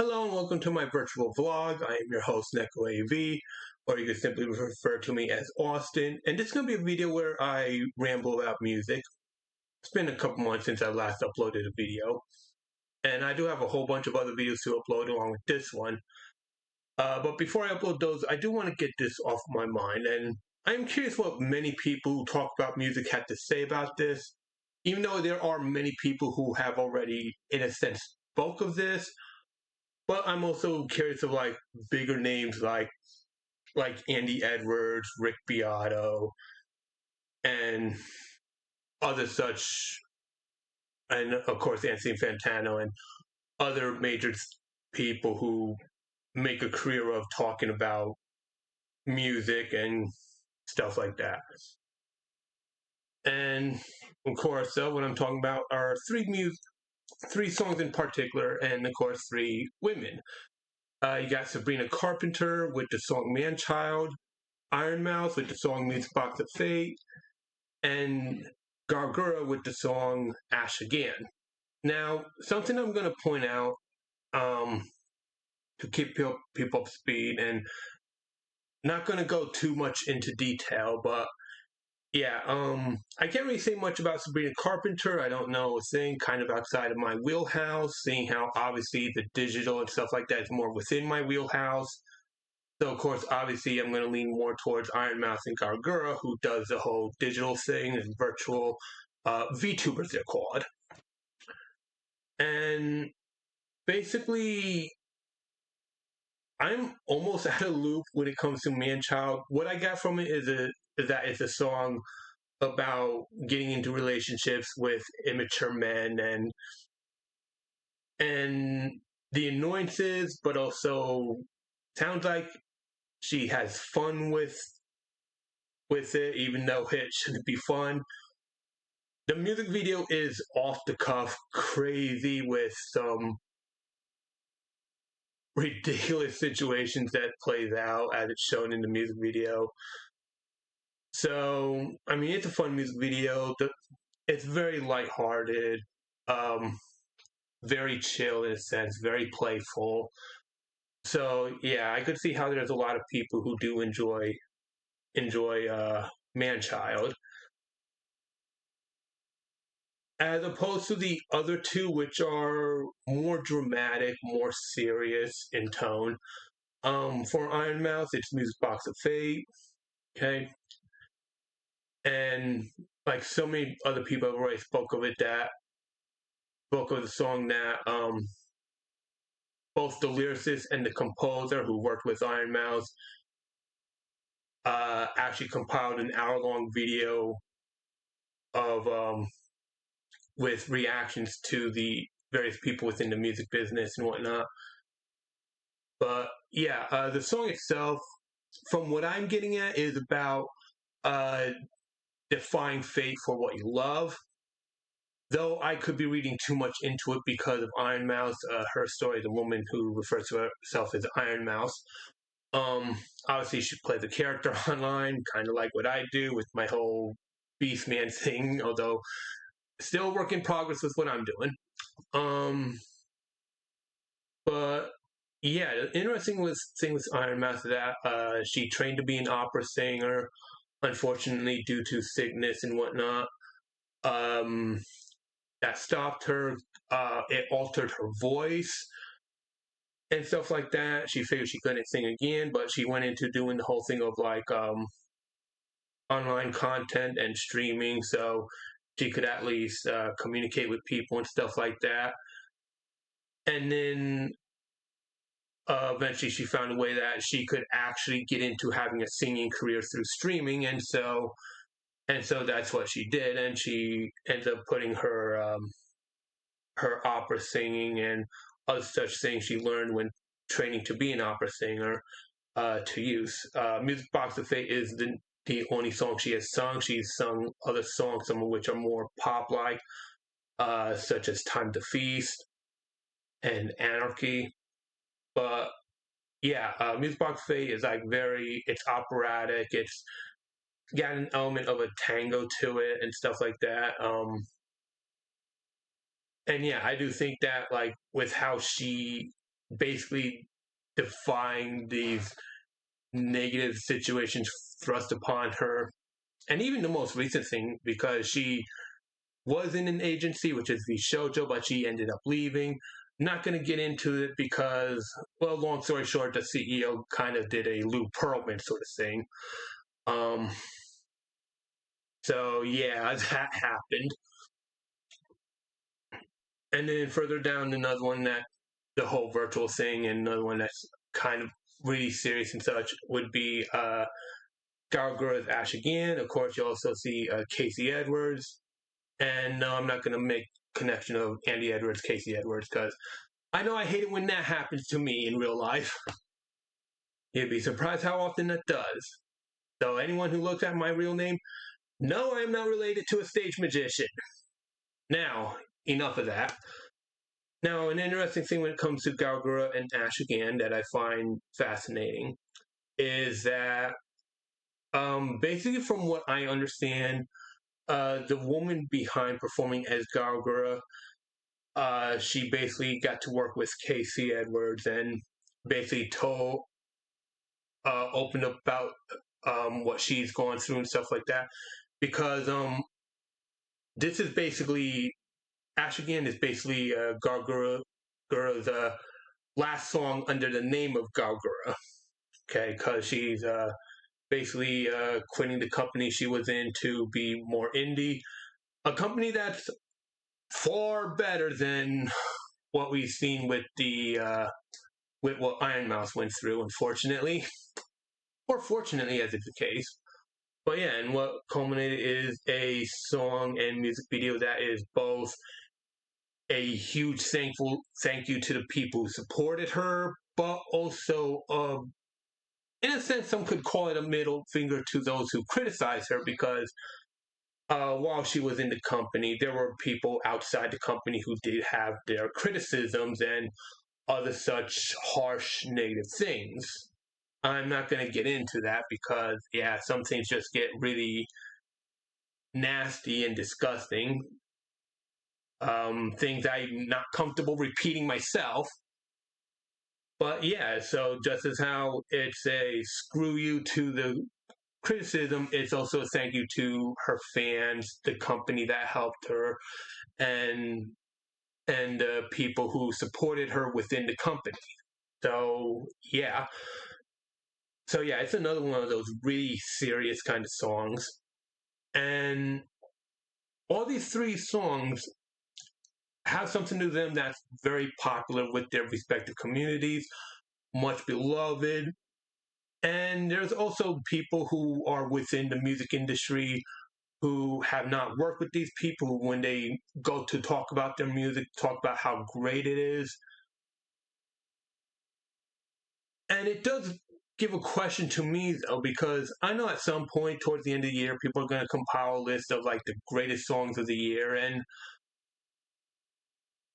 Hello and welcome to my virtual vlog. I am your host, Neko AV, or you can simply refer to me as Austin. And this is going to be a video where I ramble about music. It's been a couple months since I last uploaded a video. And I do have a whole bunch of other videos to upload along with this one. But before I upload those, I do want to get this off my mind. And I'm curious what many people who talk about music have to say about this. Even though there are many people who have already, in a sense, spoke of this. But I'm also curious of like bigger names like Andy Edwards, Rick Beato, and other such, and of course Anthony Fantano and other major people who make a career of talking about music and stuff like that. And of course, what I'm talking about are three songs in particular, and of course three women. You got Sabrina Carpenter with the song "Man-Child," Iron Mouse with the song "Music Box of Fate," and Gargura with the song "Ash Again." Now, something I'm going to point out to keep people up to speed, and not going to go too much into detail, but yeah, I can't really say much about Sabrina Carpenter. I don't know a thing, kind of outside of my wheelhouse, seeing how obviously the digital and stuff like that is more within my wheelhouse. So, of course, obviously, I'm going to lean more towards Iron Mouse and Gargura, who does the whole digital thing and virtual VTubers, they're called. And basically, I'm almost out of loop when it comes to Man-Child. What I got from it is that it's a song about getting into relationships with immature men and the annoyances, but also sounds like she has fun with it, even though it shouldn't be fun. The music video is off the cuff, crazy, with some ridiculous situations that plays out as it's shown in the music video. So, I mean, it's a fun music video. It's very lighthearted, very chill in a sense, very playful. So, yeah, I could see how there's a lot of people who do enjoy Man-Child, as opposed to the other two, which are more dramatic, more serious in tone. For Iron Mouse, it's Music Box of Fate, okay? And like so many other people have already spoke of the song that both the lyricist and the composer who worked with Iron Mouse actually compiled an hour-long video of with reactions to the various people within the music business and whatnot. But yeah, the song itself, from what I'm getting at, is about defying fate for what you love. Though I could be reading too much into it because of Iron Mouse, her story, the woman who refers to herself as Iron Mouse. Obviously, she plays a character online, kind of like what I do with my whole Beastman thing, although still a work in progress with what I'm doing. But yeah, the interesting thing with Iron Mouse is that she trained to be an opera singer. Unfortunately, due to sickness and whatnot, that stopped her. It altered her voice and stuff like that. She figured she couldn't sing again, but she went into doing the whole thing of like online content and streaming, so she could at least communicate with people and stuff like that. And then eventually she found a way that she could actually get into having a singing career through streaming, and so that's what she did, and she ended up putting her opera singing and other such things she learned when training to be an opera singer to use. Music Box of Fate is the only song she has sung. She's sung other songs, some of which are more pop-like, such as Time to Feast and Anarchy. But yeah, Music Box of Fate is like it's operatic. It's got an element of a tango to it and stuff like that. And yeah, I do think that like with how she basically defying these negative situations thrust upon her. And even the most recent thing, because she was in an agency, which is the shoujo, but she ended up leaving. Not going to get into it because, well, long story short, the CEO kind of did a Lou Pearlman sort of thing. Um, so yeah, that happened. And then further down, another one that the whole virtual thing, and another one that's kind of really serious and such would be Gallagher's Ash Again. Of course, you also see Casey Edwards. And no, I'm not going to make connection of Andy Edwards, Casey Edwards, because I know I hate it when that happens to me in real life. You'd be surprised how often that does. So anyone who looks at my real name, no, I am not related to a stage magician. Now, enough of that. Now, an interesting thing when it comes to Galgura and Ash Again that I find fascinating is that basically from what I understand, the woman behind performing as Galgura, she basically got to work with Casey Edwards and basically opened up about what she's gone through and stuff like that. Because this is basically Ash Again is basically Gargura's last song under the name of Galgura. Okay, because she's basically quitting the company she was in to be more indie, a company that's far better than what we've seen with the with what Iron Mouse went through, unfortunately, or fortunately, as is the case. But yeah, and what culminated is a song and music video that is both a huge thank you to the people who supported her, but also, in a sense, some could call it a middle finger to those who criticize her because while she was in the company, there were people outside the company who did have their criticisms and other such harsh negative things. I'm not going to get into that because, yeah, some things just get really nasty and disgusting. Things I'm not comfortable repeating myself. But yeah, so just as how it's a screw you to the criticism, it's also a thank you to her fans, the company that helped her, and the people who supported her within the company. So yeah, it's another one of those really serious kind of songs, and all these three songs have something to them that's very popular with their respective communities, much beloved. And there's also people who are within the music industry who have not worked with these people, when they go to talk about their music, talk about how great it is. And it does give a question to me, though, because I know at some point towards the end of the year, people are going to compile a list of like the greatest songs of the year. And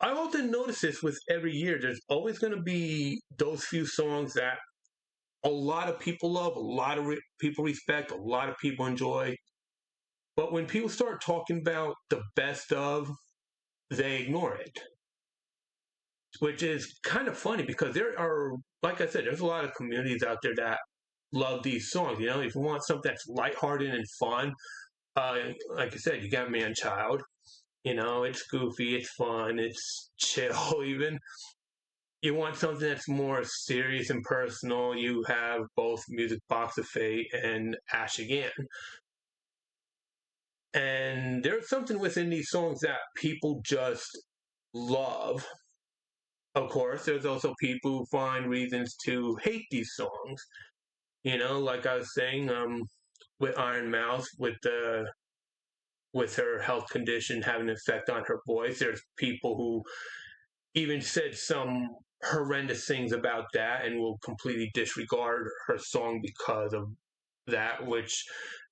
I often notice this with every year. There's always going to be those few songs that a lot of people love, a lot of people respect, a lot of people enjoy. But when people start talking about the best of, they ignore it, which is kind of funny because there are, like I said, there's a lot of communities out there that love these songs. You know, if you want something that's lighthearted and fun, like I said, you got Man Child. You know, it's goofy, it's fun, it's chill even. You want something that's more serious and personal, you have both Music Box of Fate and Ash Again. And there's something within these songs that people just love. Of course, there's also people who find reasons to hate these songs. You know, like I was saying, with Iron Mouse, with her health condition having an effect on her voice, there's people who even said some horrendous things about that and will completely disregard her song because of that,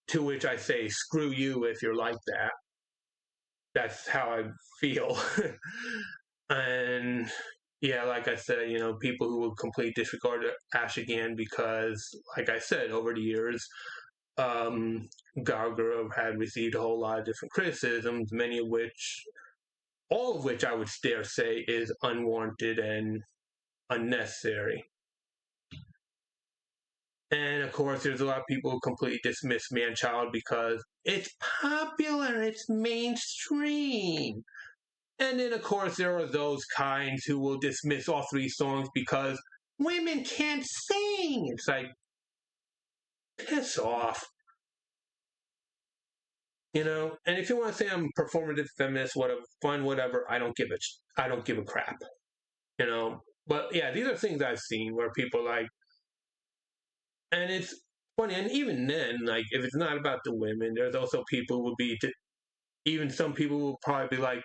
to which I say, screw you if you're like that. That's how I feel. And yeah, like I said, you know, people who will completely disregard Ash Again because, like I said, over the years, Gargura had received a whole lot of different criticisms, all of which I would dare say is unwarranted and unnecessary. And of course, there's a lot of people who completely dismiss man-child because it's popular, it's mainstream. And then, of course, there are those kinds who will dismiss all three songs because women can't sing. It's like, piss off. And if you want to say I'm performative feminist, whatever, fun, whatever, I don't give a crap. But yeah, these are things I've seen where people like, and it's funny, and even then, like, if it's not about the women, there's also people who will be, even some people will probably be like,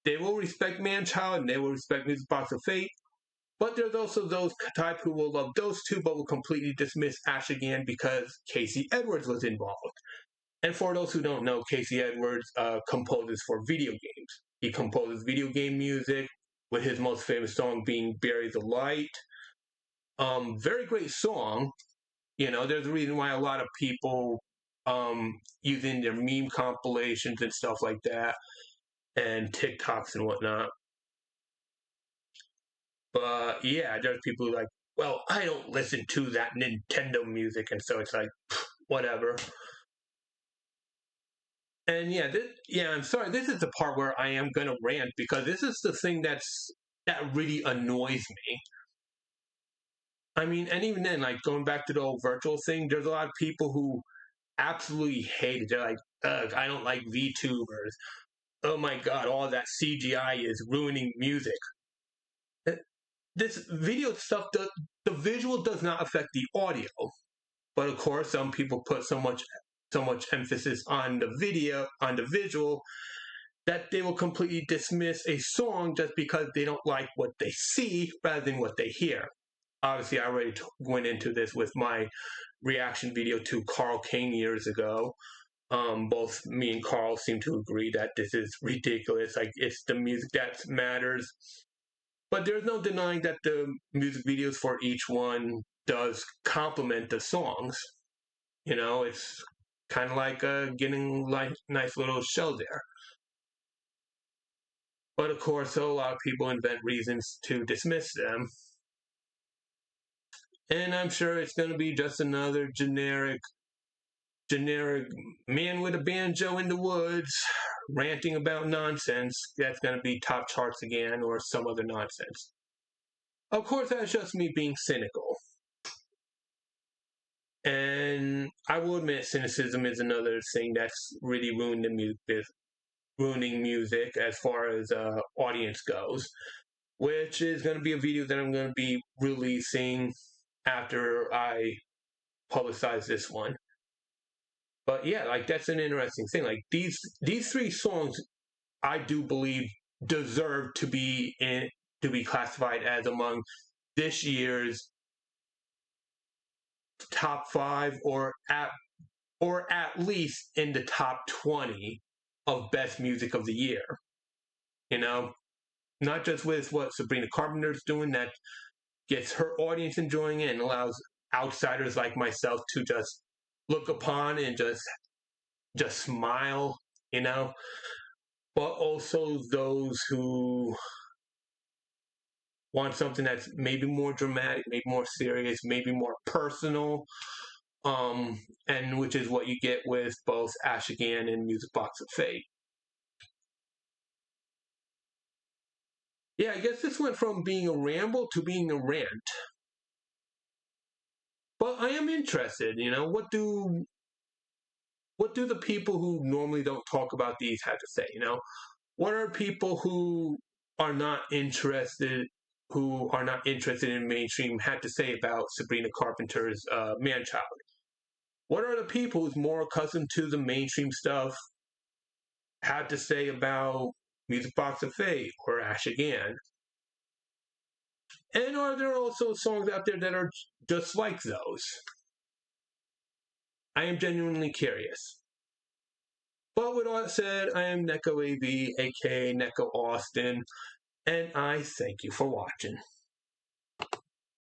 they will respect man-child and they will respect Music Box of Fate, but there's also those type who will love those two but will completely dismiss Ash again because Casey Edwards was involved. And for those who don't know, Casey Edwards composes for video games. He composes video game music, with his most famous song being Bury the Light. Very great song. There's a reason why a lot of people using their meme compilations and stuff like that, and TikToks and whatnot. But yeah, there's people who are like, well, I don't listen to that Nintendo music, and so it's like, whatever. And I'm sorry, this is the part where I am gonna rant because this is the thing that really annoys me. I mean, and even then, like going back to the old virtual thing, there's a lot of people who absolutely hate it. They're like, ugh, I don't like VTubers. Oh my god, all that CGI is ruining music. This video stuff, the visual does not affect the audio. But of course, some people put so much emphasis on the visual, that they will completely dismiss a song just because they don't like what they see rather than what they hear. Obviously, I already went into this with my reaction video to Carl King years ago. Both me and Carl seem to agree that this is ridiculous. Like, it's the music that matters. But there's no denying that the music videos for each one does complement the songs. It's kind of like getting like nice little show there. But of course, a lot of people invent reasons to dismiss them. And I'm sure it's going to be just another generic man with a banjo in the woods ranting about nonsense that's going to be top charts again or some other nonsense. Of course, that's just me being cynical. And I will admit cynicism is another thing that's really ruining music as far as audience goes, which is going to be a video that I'm going to be releasing after I publicize this one. But yeah, like, that's an interesting thing. Like, these three songs, I do believe deserve to be classified as among this year's top 5 or at least in the top 20 of best music of the year. Not just with what Sabrina Carpenter's doing that gets her audience enjoying it and allows outsiders like myself to just look upon and just smile, but also those who want something that's maybe more dramatic, maybe more serious, maybe more personal, and which is what you get with both Ash Again and Music Box of Fate. Yeah, I guess this went from being a ramble to being a rant. But I am interested, what do the people who normally don't talk about these have to say, What are people who are not interested in mainstream had to say about Sabrina Carpenter's Man-Child? What are the people who's more accustomed to the mainstream stuff had to say about Music Box of Fate or Ash Again? And are there also songs out there that are just like those? I am genuinely curious. But with all that said, I am Neko AV, aka Neko Austin, and I thank you for watching.